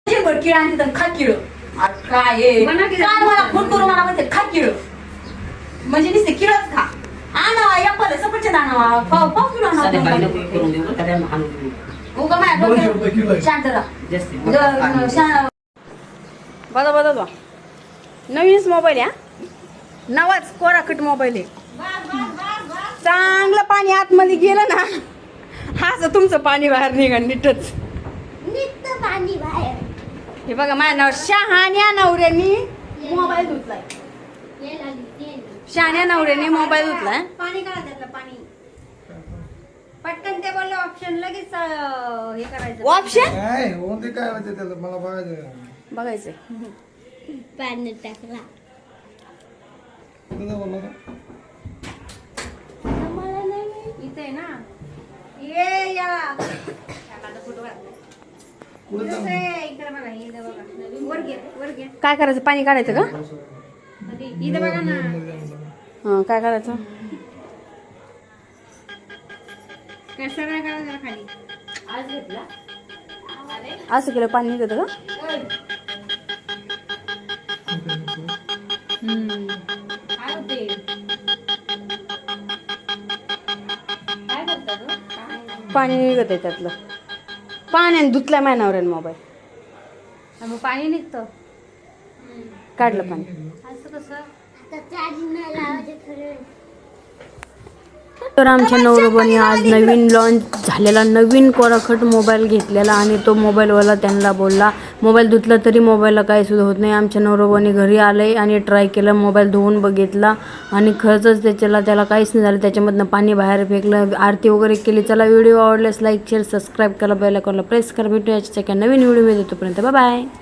किळ आणते तर खा किळ काय मला फोन करू मला म्हणते खा किळ म्हणजे नुसते किळच खा आणावा एप्पल सफरचंद आणावा पाव किलो आणावा उगा माझ्या शांत राहा बघा नवीनच मोबाईल आहे नवाच कोराखट मोबाईल आहे चांगलं पाणी आतमध्ये गेलं ना असं तुमचं पाणी बाहेर निघा नीटच पाणी बाहेर हे बघा माझ्या नाव शहाण्या नवऱ्यानी मोबाईल धुतलाय शहाण्या नवऱ्याने मोबाईल धुतलाय पाणी काढा त्यातलं पाणी पटकन ते बोलले ऑप्शन लगेच हे करायचं ऑप्शन काय होते काय होते त्याला मला बघायचं बघायचंय पाणी टाकला तुझं बोलला का? मला नाही इथे आहे ना ये या कुठं जाऊ? इकडे बघा इकडे बघा वर घे काय करायचं पाणी काढायचं का इथं बघा ना हा काय करायचं कसं नाही काढा खाली आज घेतला असं केलं पाणी निघत का पाणी निघत आहे त्यातलं पाण्याने धुतल्या मायनावर मोबाईल मग पाणी निघतं काढलं पाणी असं कसं आता चार्जिंग नाही लावायचं खरं तर आमच्या नवरोबाने आज नवीन लॉन्च झालेला नवीन कोराखट मोबाईल घेतलेला आणि तो मोबाईलवाला त्यांना बोलला मोबाईल धुतला तरी मोबाईलला काही सुद्धा होत नाही आमच्या नवरोबाने घरी आले आणि ट्राय केलं मोबाईल धुवून बघितला आणि खरंच त्याला काहीच नाही झालं त्याच्यामधनं पाणी बाहेर फेकलं आरती वगैरे केली चला व्हिडिओ आवडल्यास लाईक शेअर सबस्क्राईब करा बेल आयकॉनला प्रेस करा भेटू याच्या नवीन व्हिडिओ मध्ये तोपर्यंत बाय बाय